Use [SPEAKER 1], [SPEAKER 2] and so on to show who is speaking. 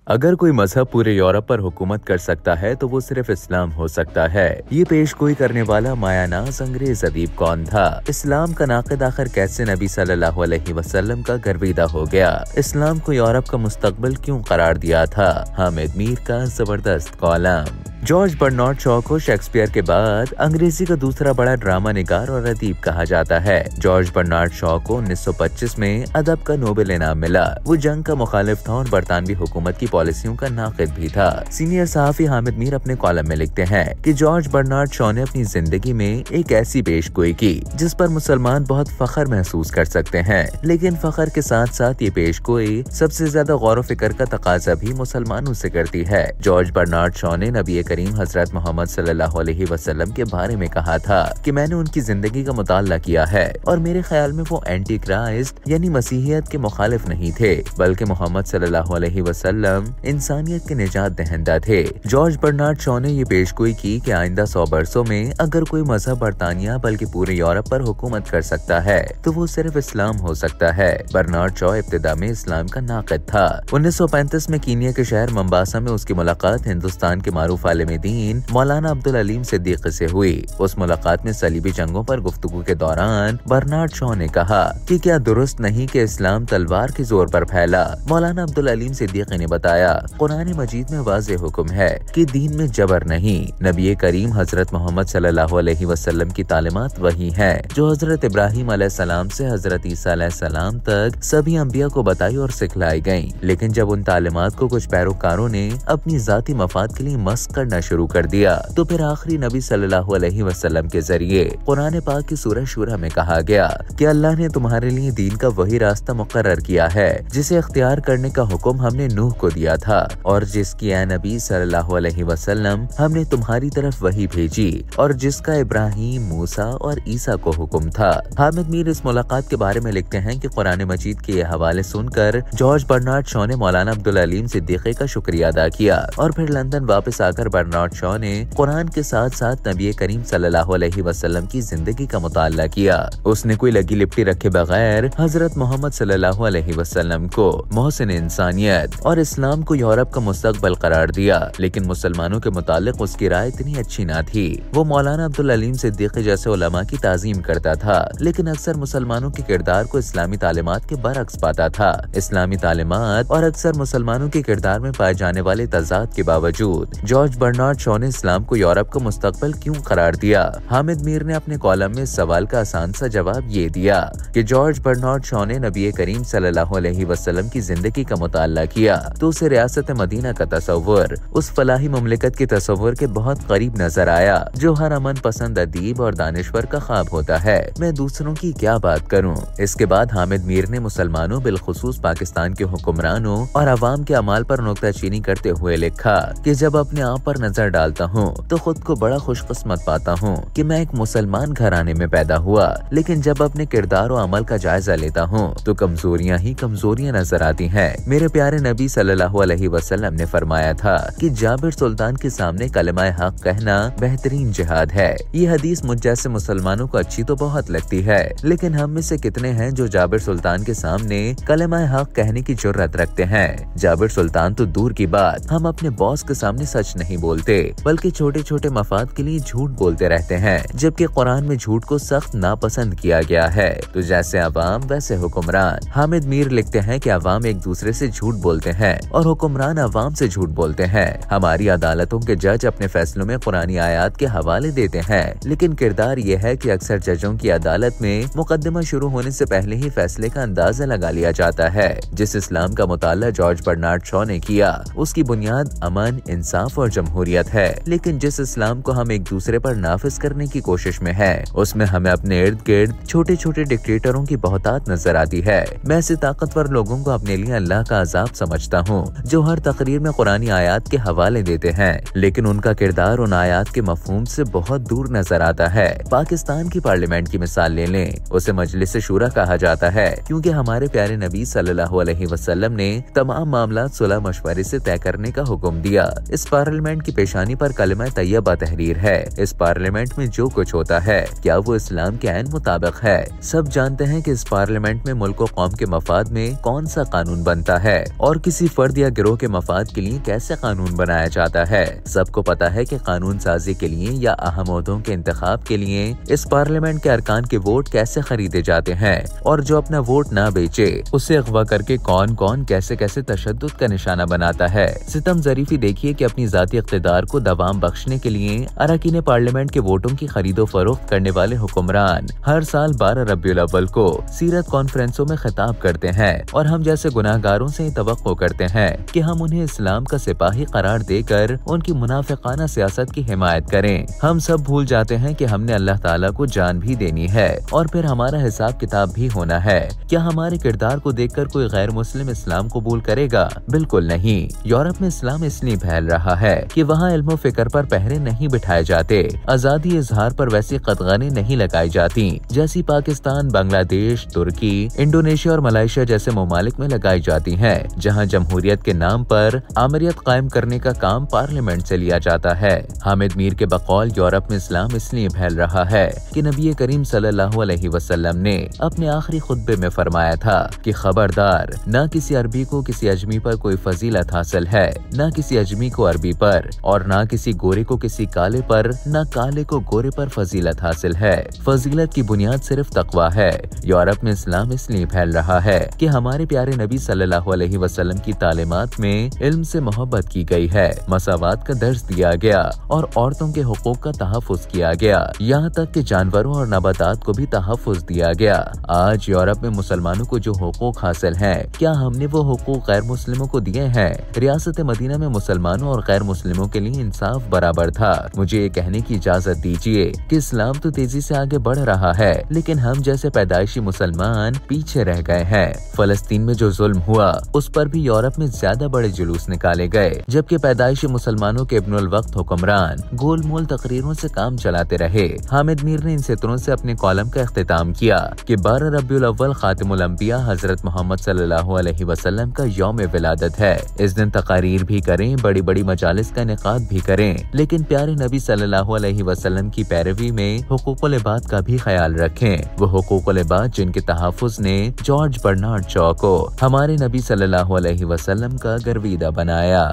[SPEAKER 1] अगर कोई मजहब पूरे यूरोप पर हुकूमत कर सकता है तो वो सिर्फ इस्लाम हो सकता है। ये पेशगोई करने वाला मायानाज अंग्रेज अदीब कौन था? इस्लाम का नाक़िद आखिर कैसे नबी सल्लल्लाहु अलैहि वसल्लम का गर्विदा हो गया? इस्लाम को यूरोप का मुस्तकबिल क्यों करार दिया था? हामिद मीर का जबरदस्त कॉलम। जॉर्ज बर्नार्ड शॉ को शेक्सपियर के बाद अंग्रेजी का दूसरा बड़ा ड्रामा निगार और अदीब कहा जाता है। जॉर्ज बर्नार्ड शॉ को 1925 में अदब का नोबेल इनाम मिला। वो जंग का मुखालिफ था और बरतानवी हुकूमत की पॉलिसियों का नाक़िद भी था। सीनियर सहाफ़ी हामिद मीर अपने कॉलम में लिखते हैं कि जॉर्ज बर्नार्ड शॉ ने अपनी जिंदगी में एक ऐसी पेशगोई की जिस पर मुसलमान बहुत फख्र महसूस कर सकते हैं, लेकिन फख्र के साथ साथ ये पेशगोई सबसे ज्यादा गौर व फिक्र का तकाजा भी मुसलमानों से करती है। जॉर्ज बर्नार्ड शॉ ने नबी करीम हजरत मोहम्मद सल्लल्लाहु अलैहि वसल्लम के बारे में कहा था कि मैंने उनकी जिंदगी का मुताला किया है और मेरे ख्याल में वो एंटी क्राइस्ट यानी मसीहियत के मुखालिफ नहीं थे, बल्कि मोहम्मद सल्लल्लाहु अलैहि वसल्लम इंसानियत के निजात दहिंदा थे। जॉर्ज बर्नार्ड शॉ ने ये पेशगोई की कि आइंदा 100 बरसों में अगर कोई मजहब बरतानिया बल्कि पूरे यूरोप पर हुकूमत कर सकता है तो वो सिर्फ इस्लाम हो सकता है। बर्नार्ड शॉ इब्तिदा में इस्लाम का नाक़िद था। 1935 में कीनिया के शहर मंबासा में उसकी मुलाकात हिंदुस्तान के मारूफ आलिम दीन मौलाना अब्दुल अलीम सिद्दीकी से हुई। उस मुलाकात में सलीबी जंगों पर गुफ्तगू के दौरान बर्नार्ड शॉ ने कहा कि क्या दुरुस्त नहीं कि इस्लाम तलवार के जोर पर फैला? मौलाना अब्दुल अलीम सिद्दीकी ने बताया, कुरान मजीद में वाज़ेह हुक्म है कि दीन में जबर नहीं। नबी करीम हजरत मोहम्मद सल्लल्लाहु अलैहि वसल्लम की तालीमात वही है जो हजरत इब्राहिम अलैहिस्सलाम से हजरत ईसा अलैहिस्सलाम तक सभी अंबिया को बताई और सिखलाई गयी, लेकिन जब उन तालीमात को कुछ पैरोकारों ने अपनी जाती मफाद के लिए मस्क करना शुरू कर दिया तो फिर आखिरी नबी सल्लल्लाहु अलैहि वसल्लम के जरिए कुरान पाक की सूरह शूरा में कहा गया कि अल्लाह ने तुम्हारे लिए दीन का वही रास्ता मुकर्रर किया है जिसे इख्तियार करने का हुक्म हमने नूह को दिया था और जिसकी ए नबी सल्लल्लाहु अलैहि वसल्लम हमने तुम्हारी तरफ वही भेजी और जिसका इब्राहिम, मूसा और ईसा को हुक्म था। हामिद मीर इस मुलाकात के बारे में लिखते हैं कि कुरान मजीद के ये हवाले सुनकर जॉर्ज बर्नार्ड शॉ ने मौलाना अब्दुल अलीम सिद्दीकी का शुक्रिया अदा किया और फिर लंदन वापस आकर बर्नार्ड शॉ ने कुरान के साथ साथ नबी करीम सल्लल्लाहु अलैहि वसल्लम की जिंदगी का मुताला किया। उसने कोई लगी लिपटी रखे बगैर हजरत मोहम्मद सल्लल्लाहु अलैहि वसल्लम को मोहसिन इंसानियत और इस्लाम को यूरोप का मुस्तकबिल करार दिया, लेकिन मुसलमानों के मुतालिक उसकी राय इतनी अच्छी ना थी। वो मौलाना अब्दुल अलीम सिद्दीकी जैसे उलमा की ताजीम करता था, लेकिन अक्सर मुसलमानों के किरदार को इस्लामी तालीमात के बरअक्स पाता था। इस्लामी तालीमात और अक्सर मुसलमानों के किरदार में पाए जाने वाले तजाद के बावजूद जॉर्ज बर्नार्ड शॉ ने इस्लाम को यूरोप का मुस्तकबिल क्यों करार दिया? हामिद मीर ने अपने कॉलम में इस सवाल का आसान सा जवाब ये दिया कि जॉर्ज बर्नार्ड शॉ ने नबी करीम सल्लल्लाहु अलैहि वसल्लम की जिंदगी का मुताला किया तो उसे रियासत मदीना का तस्वुर उस फलाही मुमलिकत के तस्वुर के बहुत करीब नजर आया जो हर अमन पसंद अदीब और दानिश्वर का ख्वाब होता है। मैं दूसरों की क्या बात करूँ। इसके बाद हामिद मीर ने मुसलमानों बिलखुसूस पाकिस्तान के हुक्मरानों और अवाम के अमाल पर नुक्ताचीनी करते हुए लिखा कि जब अपने आप पर नजर डालता हूँ तो खुद को बड़ा खुशकिस्मत पाता हूँ कि मैं एक मुसलमान घराने में पैदा हुआ, लेकिन जब अपने किरदार और अमल का जायजा लेता हूँ तो कमजोरियाँ ही कमजोरियाँ नजर आती हैं। मेरे प्यारे नबी सल्लल्लाहु अलैहि वसल्लम ने फरमाया था कि जाबिर सुल्तान के सामने कलमा हक कहना बेहतरीन जिहाद है। ये हदीस मुझ जैसे मुसलमानों को अच्छी तो बहुत लगती है, लेकिन हम में से कितने हैं जो जाबिर सुल्तान के सामने कलमा हक कहने की जुर्रत रखते हैं? जाबिर सुल्तान तो दूर की बात, हम अपने बॉस के सामने सच नहीं बोलते बल्कि छोटे छोटे मफाद के लिए झूठ बोलते रहते हैं, जबकि कुरान में झूठ को सख्त नापसंद किया गया है। तो जैसे अवाम वैसे हुक्मरान। हामिद मीर लिखते हैं कि अवाम एक दूसरे से झूठ बोलते हैं और हुक्मरान अवाम से झूठ बोलते हैं। हमारी अदालतों के जज अपने फैसलों में कुरानी आयात के हवाले देते हैं, लेकिन किरदार ये है कि अक्सर जजों की अदालत में मुकदमा शुरू होने से पहले ही फैसले का अंदाजा लगा लिया जाता है। जिस इस्लाम का मुताला जॉर्ज बर्नार्ड शॉ ने किया उसकी बुनियाद अमन, इंसाफ और जमहूरियत है, लेकिन जिस इस्लाम को हम एक दूसरे पर नाफिज करने की कोशिश में है उसमें हमें अपने इर्द गिर्द छोटे छोटे डिक्टेटरों की बहुतात नजर आती है। मैं ऐसे ताकतवर लोगों को अपने लिए अल्लाह का अजाब समझता हूँ जो हर तकरीर में कुरानी आयात के हवाले देते हैं, लेकिन उनका किरदार उन आयात के मफहूम से बहुत दूर नजर आता है। पाकिस्तान की पार्लियामेंट की मिसाल ले लें, उसे मजलिस शूरा कहा जाता है क्योंकि हमारे प्यारे नबी सल्लल्लाहु अलैहि वसल्लम ने तमाम मामला सुलह मशवरे से तय करने का हुक्म दिया। इस पार्लियामेंट की पेशानी पर कलमा तैयबा तहरीर है। इस पार्लियामेंट में जो कुछ होता है क्या वो इस्लाम के ऐन मुताबिक है? सब जानते हैं कि इस पार्लियामेंट में मुल्क और कौम के मफाद में कौन सा कानून बनता है और किसी फर्द या गिरोह के मफाद के लिए कैसे कानून बनाया जाता है। सबको पता है कि कानून साजी के लिए या अहम ओहदों के इंतखाब के लिए इस पार्लियामेंट के अरकान के वोट कैसे खरीदे जाते हैं और जो अपना वोट ना बेचे उसे अगवा करके कौन कौन कैसे कैसे तशद्दुद का निशाना बनाता है। सितम ज़रीफी देखिए कि अपनी जाती इख्तिदार को दवाम बख्शने के लिए अरकान पार्लियामेंट के वोटों की खरीदो फरोख्त करने वाले हुक्मरान हर साल 12 रबीउल अव्वल को सीरत कॉन्फ्रेंसों में खिताब करते हैं और हम जैसे गुनाहगारों से तवक्को करते हैं कि हम उन्हें इस्लाम का सिपाही करार देकर उनकी मुनाफिकाना सियासत की हिमायत करें। हम सब भूल जाते हैं कि हमने अल्लाह ताला को जान भी देनी है और फिर हमारा हिसाब किताब भी होना है। क्या हमारे किरदार को देखकर कोई गैर मुस्लिम इस्लाम कबूल करेगा? बिल्कुल नहीं। यूरोप में इस्लाम इसलिए फैल रहा है कि वहाँ इल्म फिक्र पर पहरे नहीं बिठाए जाते, आजादी इजहार पर वैसी कदगनी नहीं लगाई जाती जैसी पाकिस्तान, बांग्लादेश, तुर्की, इंडोनेशिया और मलेशिया जैसे ममालिक में लगाई जाती हैं, जहां जमहूरियत के नाम पर आमरियत कायम करने का काम पार्लियामेंट से लिया जाता है। हामिद मीर के बकौल यूरोप में इस्लाम इसलिए फैल रहा है कि नबी करीम सल्लल्लाहु अलैहि वसल्लम ने अपने आखिरी खुतबे में फरमाया था कि खबरदार, न किसी अरबी को किसी अजमी पर कोई फजीलत हासिल है, न किसी अजमी को अरबी पर, और न किसी गोरे को किसी काले पर, न काले को गोरे पर फजीलत हासिल है। फजीलत की बुनियाद सिर्फ तकवा है। यूरोप में इस्लाम इसलिए फैल रहा है कि हमारे प्यारे नबी सल्लल्लाहु अलैहि वसल्लम की तालीमात में इल्म से मोहब्बत की गई है, मसावात का दर्ज दिया गया और औरतों के हुकूक का तहफ़्फ़ुज़ किया गया, यहाँ तक कि जानवरों और नबातात को भी तहफ़्फ़ुज़ दिया गया। आज यूरोप में मुसलमानों को जो हुकूक हासिल हैं, क्या हमने वो हुकूक गैर मुस्लिमों को दिए हैं? रियासत मदीना में मुसलमानों और गैर मुस्लिमों के लिए इंसाफ बराबर था। मुझे ये कहने की इजाजत दीजिए कि इस्लाम तो तेजी से आगे बढ़ रहा है, लेकिन हम जैसे पैदाइशी मुसलमान पीछे रह गए हैं। फलस्तीन में जो जुल्म हुआ उस पर भी यूरोप में ज्यादा बड़े जुलूस निकाले गए, जबकि पैदाइशी मुसलमानों के इब्नुल वक्त हुक्मरान गोल मोल तकरीरों से काम चलाते रहे। हामिद मीर ने इन सत्रों से अपने कॉलम का इख्तिताम किया कि 12 रबीउल अव्वल खातिमुल अंबिया हजरत मोहम्मद सल्लल्लाहु अलैहि वसल्लम का यौम विलादत है। इस दिन तकारीर भी करें, बड़ी बड़ी मजालिस का इनेकाद भी करें, लेकिन प्यारे नबी सल्लल्लाहु अलैहि वसल्लम की पैरवी में हुकूकुल इबाद का भी ख्याल रखें। वो हुकूकुल इबाद जिनके तहफ़्फ़ुज़ ने जॉर्ज बर्नार्ड शॉ को हमारे नबी सल्लल्लाहु अलैहि वसल्लम का गर्विदा बनाया।